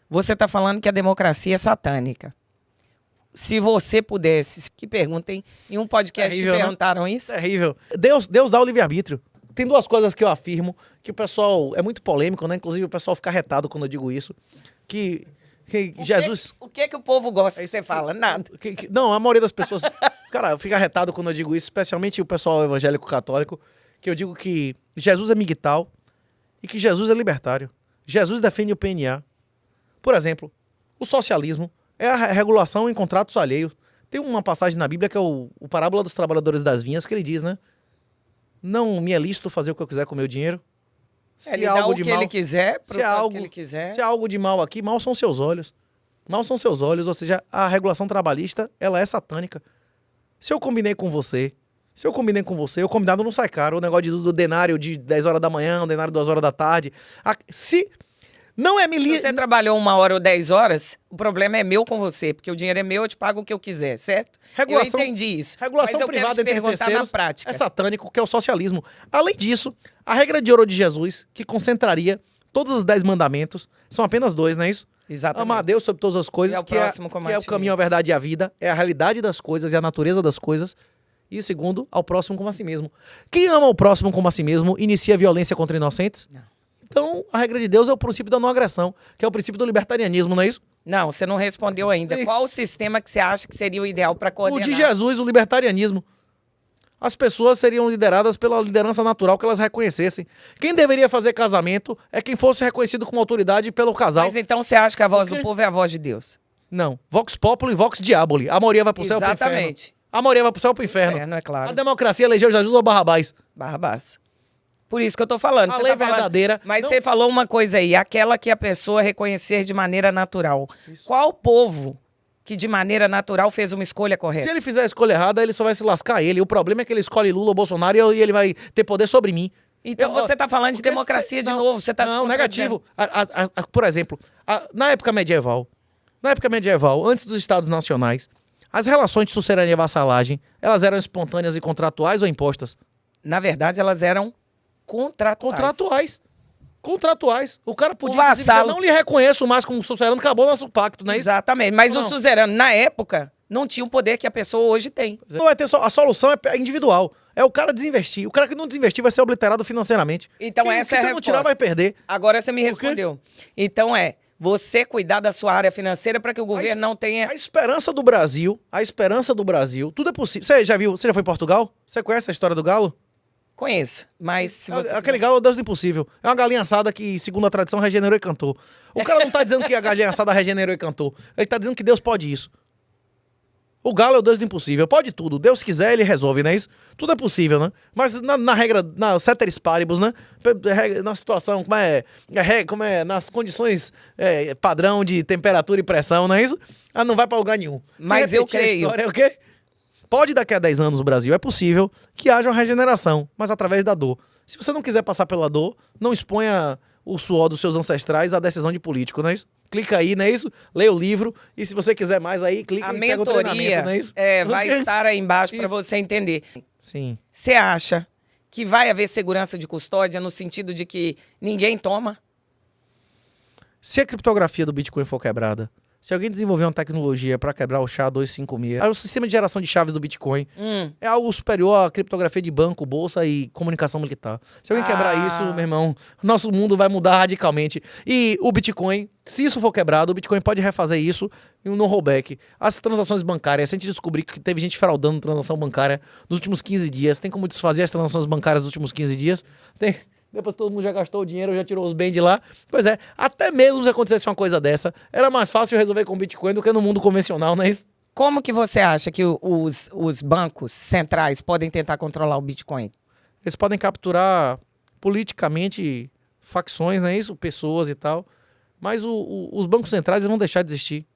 Você está falando que a democracia é satânica. Se você pudesse, que perguntem, em um podcast Terrível, te perguntaram isso? Terrível. Deus dá o livre-arbítrio. Tem duas coisas que eu afirmo, que o pessoal é muito polêmico, né? Inclusive o pessoal fica retado quando eu digo isso. Que Jesus... O que o povo gosta que você fala? Nada. Não, a maioria das pessoas... Cara, fica retado quando eu digo isso, especialmente o pessoal evangélico católico, que eu digo que Jesus é miguital e que Jesus é libertário. Jesus defende o PNA. Por exemplo, o socialismo é a regulação em contratos alheios. Tem uma passagem na Bíblia que é o Parábola dos Trabalhadores das Vinhas, que ele diz, né? Não me é lícito fazer o que eu quiser com o meu dinheiro. Ele dá o que ele quiser, pro tanto que ele quiser. Se há algo de mal aqui, mal são seus olhos. Mal são seus olhos, ou seja, a regulação trabalhista, ela é satânica. Se eu combinei com você, o combinado não sai caro. O negócio do denário de 10 horas da manhã, o denário de 2 horas da tarde. Se não é Se você trabalhou 1 hora ou 10 horas, o problema é meu com você, porque o dinheiro é meu, eu te pago o que eu quiser, certo? Eu entendi isso. Regulação mas eu privada quero te entre perguntar terceiros na prática. é satânico, que é o socialismo. Além disso, a regra de ouro de Jesus, que concentraria todos os 10 mandamentos, são apenas 2, não é isso? Exatamente. Amar a Deus sobre todas as coisas, que é o caminho, a verdade e a vida, é a realidade das coisas e a natureza das coisas. E segundo, ao próximo como a si mesmo. Quem ama o próximo como a si mesmo inicia violência contra inocentes? Não. Então, a regra de Deus é o princípio da não agressão, que é o princípio do libertarianismo, não é isso? Não, você não respondeu ainda. Sim. Qual o sistema que você acha que seria o ideal para coordenar? O de Jesus, o libertarianismo. As pessoas seriam lideradas pela liderança natural que elas reconhecessem. Quem deveria fazer casamento é quem fosse reconhecido como autoridade pelo casal. Mas então você acha que a voz do povo é a voz de Deus? Não. Vox populi, vox diaboli. A maioria vai pro céu ou pro inferno. Exatamente. A maioria vai pro céu ou pro inferno. É claro. A democracia elegeu Jesus ou Barrabás? Barrabás. Por isso que eu tô falando. A lei verdadeira. Mas você falou uma coisa aí, aquela que a pessoa reconhecer de maneira natural. Isso. Qual povo que de maneira natural fez uma escolha correta? Se ele fizer a escolha errada, ele só vai se lascar ele. O problema é que ele escolhe Lula ou Bolsonaro e ele vai ter poder sobre mim. Então você tá falando de democracia de novo, você tá se contradizendo. Negativo. Por exemplo, na época medieval, antes dos Estados Nacionais, as relações de sucerania e vassalagem, elas eram espontâneas e contratuais ou impostas? Na verdade, elas eram contratuais. O cara podia dizer, não lhe reconheço mais como suzerano, acabou nosso pacto, não é isso? Exatamente, mas o suzerano, na época, não tinha o poder que a pessoa hoje tem. Não vai ter a solução é individual. É o cara desinvestir. O cara que não desinvestir vai ser obliterado financeiramente. Então essa é a resposta. Se não tirar, vai perder. Agora você me respondeu. Então você cuidar da sua área financeira para que o governo não tenha... A esperança do Brasil, tudo é possível. Você já foi em Portugal? Você conhece a história do galo? Conheço, mas se você... Aquele galo é o Deus do impossível. É uma galinha assada que, segundo a tradição, regenerou e cantou. O cara não tá dizendo que a galinha assada regenerou e cantou. Ele tá dizendo que Deus pode isso. O galo é o Deus do impossível. Pode tudo. Deus quiser, ele resolve, não é isso? Tudo é possível, né? Mas na regra, na ceteris paribus, né? Na situação, nas condições padrão de temperatura e pressão, não é isso? Não vai pra lugar nenhum. Mas eu creio... O quê? Pode daqui a 10 anos no Brasil, é possível que haja uma regeneração, mas através da dor. Se você não quiser passar pela dor, não exponha o suor dos seus ancestrais à decisão de político, não é isso? Clica aí, não é isso? Leia o livro e se você quiser mais aí, clica e pega o treinamento, não é isso? Vai estar aí embaixo para você entender. Sim. Você acha que vai haver segurança de custódia no sentido de que ninguém toma? Se a criptografia do Bitcoin for quebrada, se alguém desenvolver uma tecnologia para quebrar o SHA-256, o sistema de geração de chaves do Bitcoin é algo superior à criptografia de banco, bolsa e comunicação militar. Se alguém quebrar isso, meu irmão, nosso mundo vai mudar radicalmente. E o Bitcoin, se isso for quebrado, o Bitcoin pode refazer isso no rollback. As transações bancárias, se a gente descobrir que teve gente fraudando transação bancária nos últimos 15 dias, tem como desfazer as transações bancárias nos últimos 15 dias? Tem... Depois todo mundo já gastou o dinheiro, já tirou os bens de lá. Pois é, até mesmo se acontecesse uma coisa dessa, era mais fácil resolver com Bitcoin do que no mundo convencional, não é isso? Como que você acha que os bancos centrais podem tentar controlar o Bitcoin? Eles podem capturar politicamente facções, não é isso? Pessoas e tal. Mas os bancos centrais eles vão deixar de existir.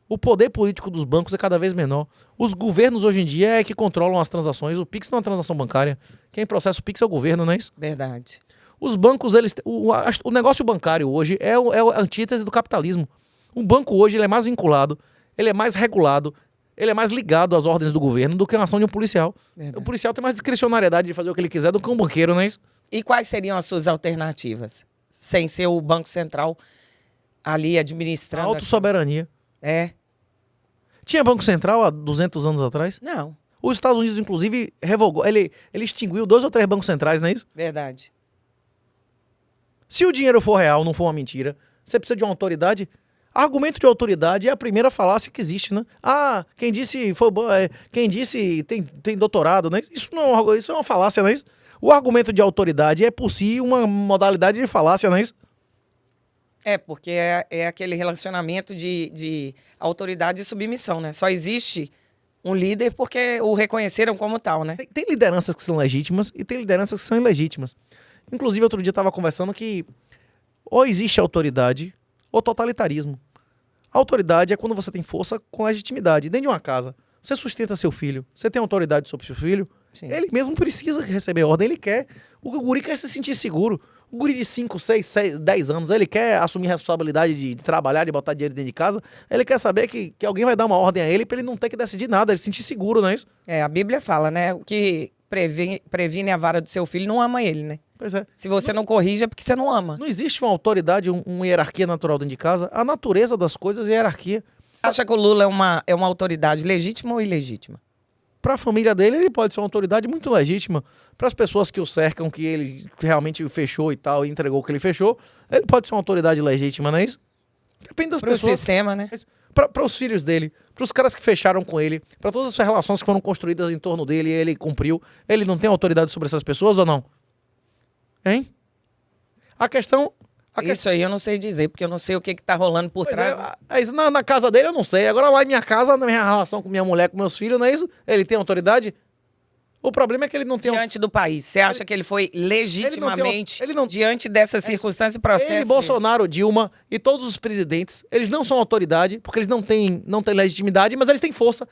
O poder político dos bancos é cada vez menor. Os governos hoje em dia é que controlam as transações. O Pix não é uma transação bancária. Quem processa o Pix é o governo, não é isso? Verdade. Os bancos, o negócio bancário hoje é a antítese do capitalismo. O banco hoje ele é mais vinculado, ele é mais regulado, ele é mais ligado às ordens do governo do que a ação de um policial. Verdade. O policial tem mais discricionariedade de fazer o que ele quiser do que um banqueiro, não é isso? E quais seriam as suas alternativas? Sem ser o Banco Central ali administrando. Autossoberania. É. Tinha Banco Central há 200 anos atrás? Não. Os Estados Unidos, inclusive, revogou. Ele extinguiu 2 ou 3 bancos centrais, não é isso? Verdade. Se o dinheiro for real, não for uma mentira, você precisa de uma autoridade. Argumento de autoridade é a primeira falácia que existe, né? Ah, quem disse quem disse tem doutorado, né? Isso é uma falácia, não é isso? O argumento de autoridade é por si uma modalidade de falácia, não é isso? É, porque é aquele relacionamento de autoridade e submissão, né? Só existe um líder porque o reconheceram como tal, né? Tem lideranças que são legítimas e tem lideranças que são ilegítimas. Inclusive, outro dia eu estava conversando que ou existe autoridade ou totalitarismo. A autoridade é quando você tem força com legitimidade. Dentro de uma casa, você sustenta seu filho, você tem autoridade sobre seu filho, sim, ele mesmo precisa receber ordem, ele quer. O guri quer se sentir seguro. O guri de 5, 6, 10 anos, ele quer assumir a responsabilidade de trabalhar, de botar dinheiro dentro de casa, ele quer saber que alguém vai dar uma ordem a ele pra ele não ter que decidir nada, ele se sentir seguro, não é isso? É, a Bíblia fala, né? O que previne a vara do seu filho não ama ele, né? Pois é. Se você não corrige é porque você não ama. Não existe uma autoridade, uma hierarquia natural dentro de casa. A natureza das coisas é hierarquia. Acha que o Lula é uma autoridade legítima ou ilegítima? Para a família dele, ele pode ser uma autoridade muito legítima. Para as pessoas que o cercam, que ele realmente fechou e tal, e entregou o que ele fechou, ele pode ser uma autoridade legítima, não é isso? Depende das pessoas. Para o sistema, né? Para os filhos dele, para os caras que fecharam com ele, para todas as relações que foram construídas em torno dele e ele cumpriu, ele não tem autoridade sobre essas pessoas ou não? Hein? A questão... Isso aí eu não sei dizer, porque eu não sei o que tá rolando por trás. Isso na casa dele eu não sei. Agora lá em minha casa, na minha relação com minha mulher, com meus filhos, não é isso? Ele tem autoridade? O problema é que ele não tem... Diante do país, você acha que ele foi legitimamente diante dessa circunstância e processo? Ele, Bolsonaro, Dilma e todos os presidentes, eles não são autoridade, porque eles não têm legitimidade, mas eles têm força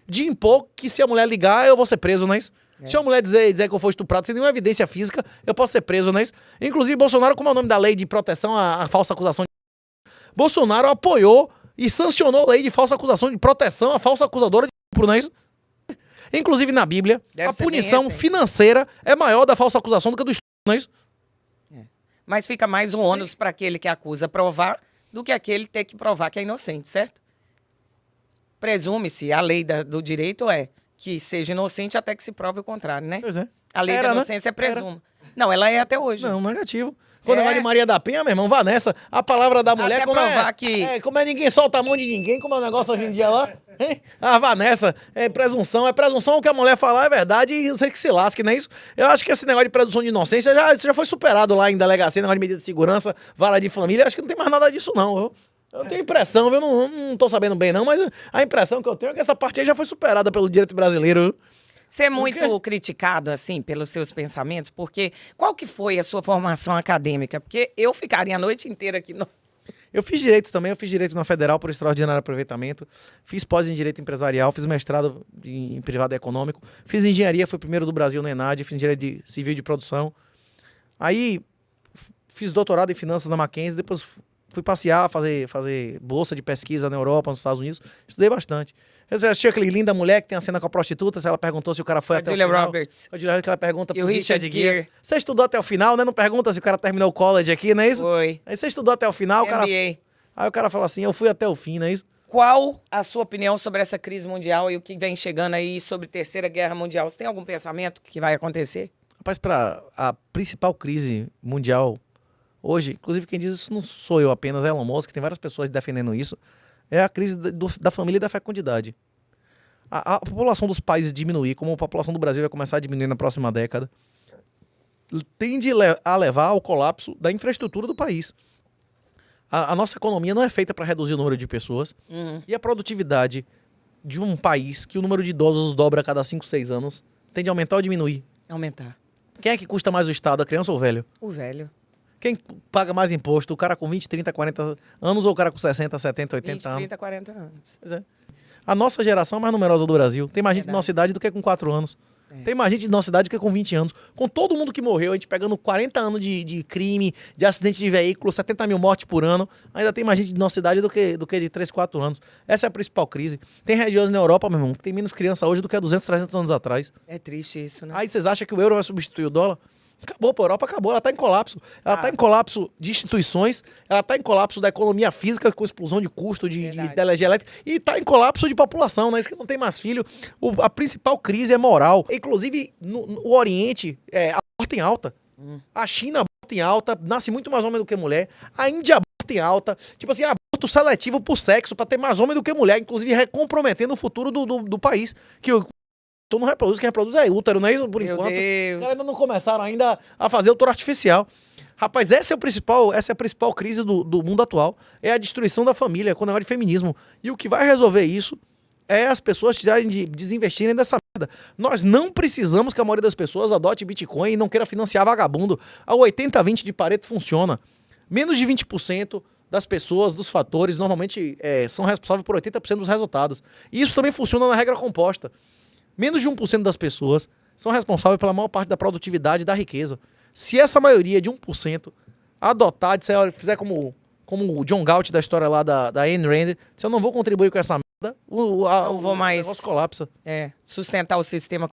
de impor que se a mulher ligar, eu vou ser preso, não é isso? É. Se a mulher dizer que eu fui estuprado sem nenhuma evidência física, eu posso ser preso, não é isso? Inclusive, Bolsonaro, como é o nome da lei de proteção à falsa acusação de... Bolsonaro apoiou e sancionou a lei de falsa acusação de proteção à falsa acusadora de estupro, não é isso? Inclusive, na Bíblia, a punição financeira é maior da falsa acusação do que do estupro, não é isso? É. Mas fica mais um ônus para aquele que acusa provar do que aquele ter que provar que é inocente, certo? Presume-se, a lei do direito que seja inocente até que se prove o contrário, né? Pois é. A lei da inocência presuma. Não, ela é até hoje. Não, negativo. Quando é de Maria da Penha, meu irmão, vá nessa. A palavra da mulher, até como provar que... como ninguém solta a mão de ninguém, como é o negócio hoje em dia lá. Vá nessa. É presunção, o que a mulher falar é verdade e você que se lasque, não é isso? Eu acho que esse negócio de presunção de inocência já foi superado lá em delegacia, negócio de medida de segurança, vara de família. Acho que não tem mais nada disso, não. Eu tenho impressão, viu? Não tô sabendo bem, não, mas a impressão que eu tenho é que essa parte aí já foi superada pelo direito brasileiro. Você é muito criticado, assim, pelos seus pensamentos, porque qual que foi a sua formação acadêmica? Porque eu ficaria a noite inteira aqui. Eu fiz direito também, eu fiz direito na Federal por extraordinário aproveitamento, fiz pós em direito empresarial, fiz mestrado em privado econômico, fiz engenharia, fui o primeiro do Brasil no ENAD, fiz engenharia de civil de produção. Aí fiz doutorado em finanças na Mackenzie, depois fui passear, fazer bolsa de pesquisa na Europa, nos Estados Unidos. Estudei bastante. Você assistiu aquele linda mulher que tem a cena com a prostituta, se ela perguntou se o cara foi até o final. Julia Roberts. A Julia Roberts, que ela pergunta pro Richard Gere. Você estudou até o final, né? Não pergunta se o cara terminou o college aqui, não é isso? Foi. Aí você estudou até o final, MBA. Aí o cara fala assim, eu fui até o fim, não é isso? Qual a sua opinião sobre essa crise mundial e o que vem chegando aí sobre Terceira Guerra Mundial? Você tem algum pensamento que vai acontecer? Rapaz, para a principal crise mundial hoje, inclusive quem diz isso não sou eu apenas, é Elon Musk, tem várias pessoas defendendo isso, é a crise da família e da fecundidade. A população dos países diminuir, como a população do Brasil vai começar a diminuir na próxima década, tende a levar ao colapso da infraestrutura do país. A nossa economia não é feita para reduzir o número de pessoas, e a produtividade de um país que o número de idosos dobra a cada 5, 6 anos, tende a aumentar ou diminuir? Aumentar. Quem é que custa mais o Estado, a criança ou o velho? O velho. Quem paga mais imposto? O cara com 20, 30, 40 anos ou o cara com 60, 70, 80 20, anos? 30, 40 anos. Pois é. A nossa geração é mais numerosa do Brasil. Tem mais gente na nossa idade do que com 4 anos. Tem mais gente na nossa idade do que com 20 anos. Com todo mundo que morreu, a gente pegando 40 anos de crime, de acidente de veículo, 70 mil mortes por ano, ainda tem mais gente de nossa idade do que de 3, 4 anos. Essa é a principal crise. Tem regiões na Europa, meu irmão, que tem menos criança hoje do que há 200, 300 anos atrás. É triste isso, né? Aí vocês acham que o euro vai substituir o dólar? Acabou, pô, a Europa acabou, ela tá em colapso. Ela tá em colapso de instituições, ela tá em colapso da economia física, com explosão de custo de energia elétrica, e tá em colapso de população, né? Isso que não tem mais filho. A principal crise é moral. Inclusive, no Oriente, aborto em alta. A China aborta em alta, nasce muito mais homem do que mulher. A Índia aborta em alta. Tipo assim, aborto seletivo por sexo, pra ter mais homem do que mulher, inclusive comprometendo o futuro do país. Que tu não reproduz, quem reproduz é útero, não é isso? Por enquanto. Eles ainda não começaram ainda a fazer útero artificial. Rapaz, essa é a principal crise do mundo atual. É a destruição da família, com o negócio de feminismo. E o que vai resolver isso é as pessoas tirarem de desinvestirem dessa merda. Nós não precisamos que a maioria das pessoas adote Bitcoin e não queira financiar vagabundo. A 80-20 de Pareto funciona. Menos de 20% das pessoas, dos fatores, normalmente são responsáveis por 80% dos resultados. E isso também funciona na regra composta. Menos de 1% das pessoas são responsáveis pela maior parte da produtividade e da riqueza. Se essa maioria de 1% adotar, fizer como o John Galt da história lá da Ayn Rand, se eu não vou contribuir com essa merda, não vou mais negócio colapsa. sustentar o sistema